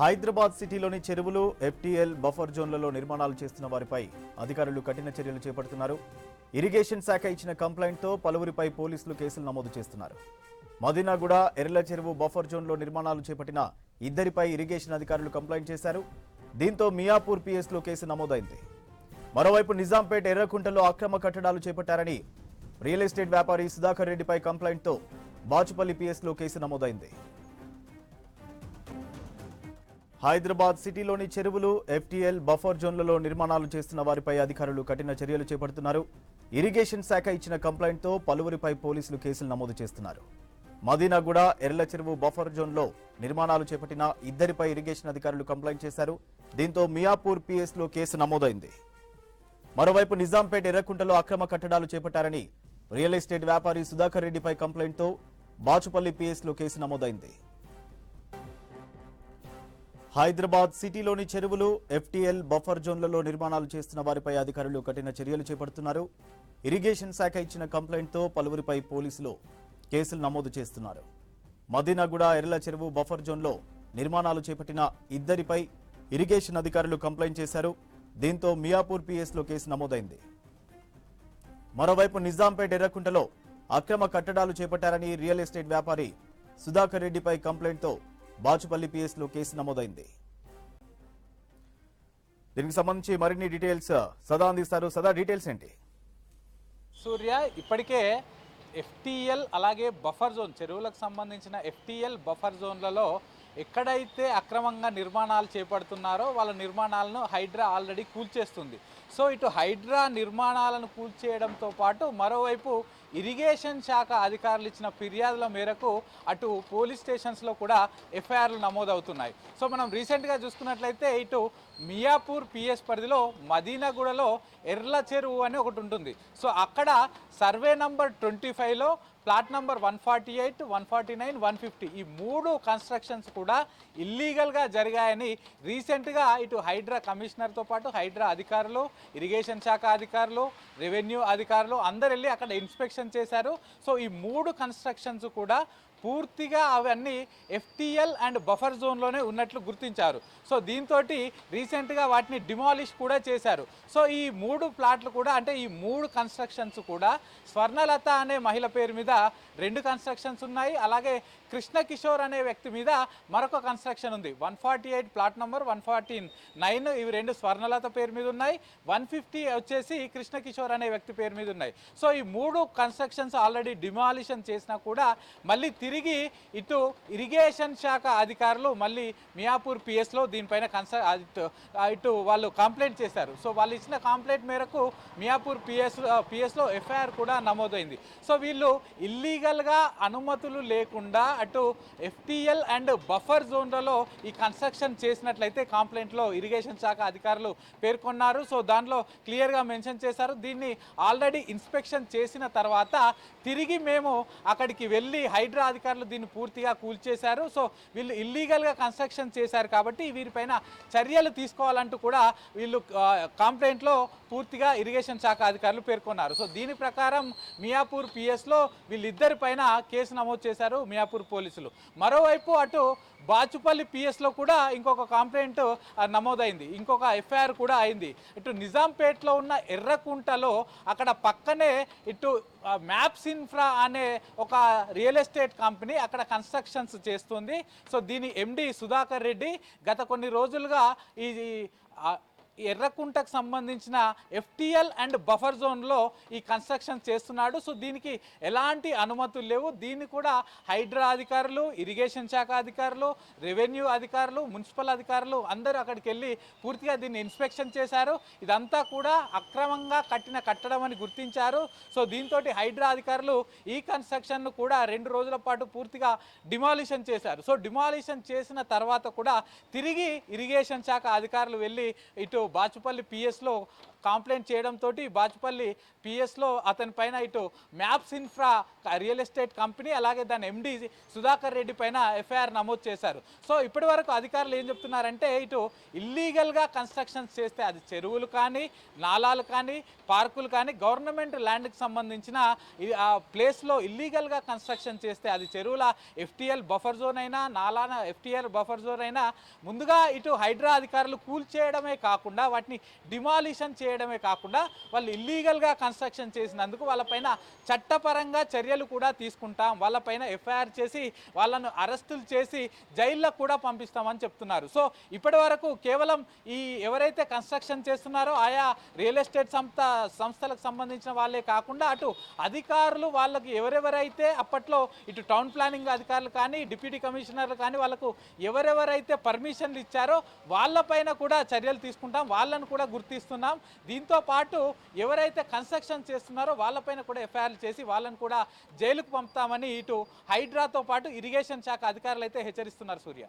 హైదరాబాద్ సిటీలోని చెరువులు, FTL buffer జోన్లలో నిర్మాణాలు చేస్తున్న వారిపై అధికారులు కఠిన చర్యలు చేపడుతున్నారు. ఇరిగేషన్ శాఖ ఇచ్చిన కంప్లైంట్తో పలువురిపై పోలీసులు కేసులు నమోదు చేస్తున్నారు. మదీనాగూడ, ఎర్ల చెరువు బఫర్ జోన్లో నిర్మాణాలు చేపట్టిన ఇద్దరిపై ఇరిగేషన్ అధికారులు కంప్లైంట్ చేశారు. దీంతో మియాపూర్ పిఎస్లో కేసు నమోదైంది. మరోవైపు నిజాంపేట్ ఎర్రకుంటలో అక్రమ కట్టడాలు చేపట్టారని రియల్ ఎస్టేట్ వ్యాపారి సుధాకర్ రెడ్డిపై కంప్లైంట్తో బాచుపల్లి పిఎస్లో కేసు నమోదైంది. హైదరాబాద్ సిటీలోని చెరువులు, ఎఫ్టీఎల్ బఫర్ జోన్లలో నిర్మాణాలు చేస్తున్న వారిపై అధికారులు కఠిన చర్యలు చేపడుతున్నారు. ఇరిగేషన్ శాఖ ఇచ్చిన కంప్లైంట్తో పలువురిపై పోలీసులు కేసులు నమోదు చేస్తున్నారు. మదీనాగూడ, ఎర్ల చెరువు బఫర్ జోన్లో నిర్మాణాలు చేపట్టిన ఇద్దరిపై ఇరిగేషన్ అధికారులు కంప్లైంట్ చేశారు. దీంతో మియాపూర్ పిఎస్లో కేసు నమోదైంది. మరోవైపు నిజాంపేట్ ఎర్రకుంటలో అక్రమ కట్టడాలు చేపట్టారని రియల్ ఎస్టేట్ వ్యాపారి సుధాకర్ రెడ్డిపై కంప్లైంట్తో బాచుపల్లి పిఎస్లో కేసు నమోదైంది. హైదరాబాద్ సిటీలోని చెరువులు, ఎఫ్టీఎల్ బఫర్ జోన్లలో నిర్మాణాలు చేస్తున్న వారిపై అధికారులు కఠిన చర్యలు చేపడుతున్నారు. ఇరిగేషన్ శాఖ ఇచ్చిన కంప్లైంట్తో పలువురిపై పోలీసులు కేసులు నమోదు చేస్తున్నారు. మదీనాగూడ, ఎర్ల చెరువు బఫర్ జోన్లో నిర్మాణాలు చేపట్టిన ఇద్దరిపై ఇరిగేషన్ అధికారులు కంప్లైంట్ చేశారు. దీంతో మియాపూర్ పిఎస్లో కేసు నమోదైంది. మరోవైపు నిజాంపేట్ ఎర్రకుంటలో అక్రమ కట్టడాలు చేపట్టారని రియల్ ఎస్టేట్ వ్యాపారి సుధాకర్ రెడ్డిపై కంప్లైంట్తో బాచుపల్లి పిఎస్లో కేసు నమోదైంది. దీనికి సంబంధించి మరిన్ని డీటెయిల్స్ సదా అందిస్తారు. సదా, డీటెయిల్స్ ఏంటి? సూర్య, ఇప్పటికే ఎఫ్టీఎల్ అలాగే బఫర్ జోన్, చెరువులకు సంబంధించిన ఎఫ్టీఎల్ బఫర్ జోన్లలో ఎక్కడైతే అక్రమంగా నిర్మాణాలు చేపడుతున్నారో వాళ్ళ నిర్మాణాలను హైడ్రా ఆల్రెడీ కూల్చేస్తుంది. సో ఇటు హైడ్రా నిర్మాణాలను కూల్చేయడంతో పాటు మరోవైపు ఇరిగేషన్ శాఖ అధికారులు ఇచ్చిన ఫిర్యాదుల మేరకు అటు పోలీస్ స్టేషన్స్లో కూడా ఎఫ్ఐఆర్లు నమోదవుతున్నాయి. సో మనం రీసెంట్గా చూసుకున్నట్లయితే ఇటు మియాపూర్ పిఎస్ పరిధిలో మదీనాగూడలో ఎర్ల చెరువు అని ఒకటి ఉంటుంది. సో అక్కడ సర్వే నంబర్ 25లో ప్లాట్ నంబర్ 148, 149, 150 ఈ 3 కన్స్ట్రక్షన్స్ కూడా ఇల్లీగల్గా జరిగాయని రీసెంట్గా ఇటు హైడ్రా కమిషనర్తో పాటు హైడ్రా అధికారులు, ఇరిగేషన్ శాఖ అధికారులు, రెవెన్యూ అధికారులు అందరు వెళ్ళి అక్కడ ఇన్స్పెక్షన్ చేశారు. సో ఈ 3 కన్స్ట్రక్షన్స్ కూడా పూర్తిగా అవన్నీ ఎఫ్టీఎల్ అండ్ బఫర్ జోన్లోనే ఉన్నట్లు గుర్తించారు. సో దీంతో రీసెంట్గా వాటిని డిమాలిష్ కూడా చేశారు. సో ఈ 3 ప్లాట్లు కూడా, అంటే ఈ 3 కన్స్ట్రక్షన్స్ కూడా స్వర్ణలత అనే మహిళ పేరు మీద 2 కన్స్ట్రక్షన్స్ ఉన్నాయి. అలాగే కృష్ణ కిషోర్ అనే వ్యక్తి మీద మరొక కన్స్ట్రక్షన్ ఉంది. 148 ప్లాట్ నంబర్, 149 ఇవి 2 స్వర్ణలత పేరు మీద ఉన్నాయి. 150 వచ్చేసి కృష్ణ కిషోర్ అనే వ్యక్తి పేరు మీద ఉన్నాయి. సో ఈ 3 కన్స్ట్రక్షన్స్ ఆల్రెడీ డిమాలిషన్ చేసినా కూడా మళ్ళీ తిరిగి ఇటు ఇరిగేషన్ శాఖ అధికారులు మళ్ళీ మియాపూర్ పిఎస్లో దీనిపైన ఇటు వాళ్ళు కంప్లైంట్ చేశారు. సో వాళ్ళు ఇచ్చిన కంప్లైంట్ మేరకు మియాపూర్ పిఎస్లో ఎఫ్ఐఆర్ కూడా నమోదైంది. సో వీళ్ళు ఇల్లీగల్గా అనుమతులు లేకుండా అటు ఎఫ్టీఎల్ అండ్ బఫర్ జోన్లలో ఈ కన్స్ట్రక్షన్ చేసినట్లయితే కంప్లైంట్లో ఇరిగేషన్ శాఖ అధికారులు పేర్కొన్నారు. సో దాంట్లో క్లియర్గా మెన్షన్ చేశారు. దీన్ని ఆల్రెడీ ఇన్స్పెక్షన్ చేసిన తర్వాత తిరిగి మేము అక్కడికి వెళ్ళి హైడ్రా అధికారులు దీన్ని పూర్తిగా కూల్చేశారు. సో వీళ్ళు ఇల్లీగల్గా కన్స్ట్రక్షన్ చేశారు కాబట్టి వీరిపైన చర్యలు తీసుకోవాలంటూ కూడా వీళ్ళు కంప్లైంట్లో పూర్తిగా ఇరిగేషన్ శాఖ అధికారులు పేర్కొన్నారు. సో దీని ప్రకారం మియాపూర్ పిఎస్లో వీళ్ళిద్దరిపైన కేసు నమోదు చేశారు మియాపూర్ పోలీసులు. మరోవైపు అటు బాచుపల్లి పిఎస్లో కూడా ఇంకొక కంప్లైంట్ నమోదైంది, ఇంకొక ఎఫ్ఐఆర్ కూడా అయింది. ఇటు నిజాంపేట్లో ఉన్న ఎర్రకుంటలో అక్కడ పక్కనే ఇటు మ్యాప్స్ ఇన్ఫ్రా అనే ఒక రియల్ ఎస్టేట్ కంపెనీ అక్కడ కన్స్ట్రక్షన్స్ చేస్తుంది. సో దీని ఎండి సుధాకర్ రెడ్డి గత కొన్ని రోజులుగా ఈ ఎర్రకుంటకు సంబంధించిన ఎఫ్టీఎల్ అండ్ బఫర్ జోన్లో ఈ కన్స్ట్రక్షన్ చేస్తున్నాడు. సో దీనికి ఎలాంటి అనుమతులు లేవు. దీన్ని కూడా హైడ్రా అధికారులు, ఇరిగేషన్ శాఖ అధికారులు, రెవెన్యూ అధికారులు, మున్సిపల్ అధికారులు అందరూ అక్కడికి వెళ్ళి పూర్తిగా దీన్ని ఇన్స్పెక్షన్ చేశారు. ఇదంతా కూడా అక్రమంగా కట్టిన కట్టడం అని గుర్తించారు. సో దీంతో హైడ్రా అధికారులు ఈ కన్స్ట్రక్షన్ను కూడా 2 రోజుల పాటు పూర్తిగా డిమాలిషన్ చేశారు. సో డిమాలిషన్ చేసిన తర్వాత కూడా తిరిగి ఇరిగేషన్ శాఖ అధికారులు వెళ్ళి ఇటు బాచుపల్లి పిఎస్లో కంప్లైంట్ చేయడంతో బాచుపల్లి పిఎస్లో అతని పైన ఇటు maps infra real estate company అలాగే దాని ఎండి సుధాకర్ రెడ్డి పైన ఎఫ్ఐఆర్ నమోదు చేశారు. సో ఇప్పటి వరకు అధికారులు ఏం చెప్తున్నారంటే ఇటు ఇల్లీగల్గా కన్స్ట్రక్షన్స్ చేస్తే అది చెరువులు కానీ నాలాలు కానీ పార్కులు కానీ గవర్నమెంట్ ల్యాండ్కి సంబంధించిన ఆ ప్లేస్లో ఇల్లీగల్గా కన్స్ట్రక్షన్ చేస్తే అది చెరువుల ఎఫ్టీఎల్ బఫర్ జోన్ అయినా నాలాన ఎఫ్టీఎల్ బఫర్ జోన్ అయినా ముందుగా ఇటు హైడ్రా అధికారులు కూల్చేయడమే కాకుండా వాటిని డిమాలిషన్ చేయడమే కాకుండా వాళ్ళు ఇల్లీగల్గా కన్స్ట్రక్షన్ చేసినందుకు వాళ్ళపైన చట్టపరంగా చర్యలు కూడా తీసుకుంటాం, వాళ్ళపైన ఎఫ్ఐఆర్ చేసి వాళ్ళను అరెస్టులు చేసి జైల్లో కూడా పంపిస్తామని చెప్తున్నారు. సో ఇప్పటి వరకు కేవలం ఈ ఎవరైతే కన్స్ట్రక్షన్ చేస్తున్నారో ఆయా రియల్ ఎస్టేట్ సంస్థలకు సంబంధించిన వాళ్ళే కాకుండా అటు అధికారులు వాళ్ళకి ఎవరెవరైతే అప్పట్లో ఇటు టౌన్ ప్లానింగ్ అధికారులు కానీ డిప్యూటీ కమిషనర్లు కానీ వాళ్ళకు ఎవరెవరైతే పర్మిషన్లు ఇచ్చారో వాళ్ళపైన కూడా చర్యలు తీసుకుంటాం, వాళ్ళను కూడా గుర్తిస్తున్నాం. దీంతో పాటు ఎవరైతే కన్స్ట్రక్షన్ చేస్తున్నారో వాళ్ళపైన కూడా ఎఫ్ఐఆర్లు చేసి వాళ్ళను కూడా జైలుకు పంపుతామని ఇటు హైడ్రాతో పాటు ఇరిగేషన్ శాఖ అధికారులు అయితే హెచ్చరిస్తున్నారు. సూర్య.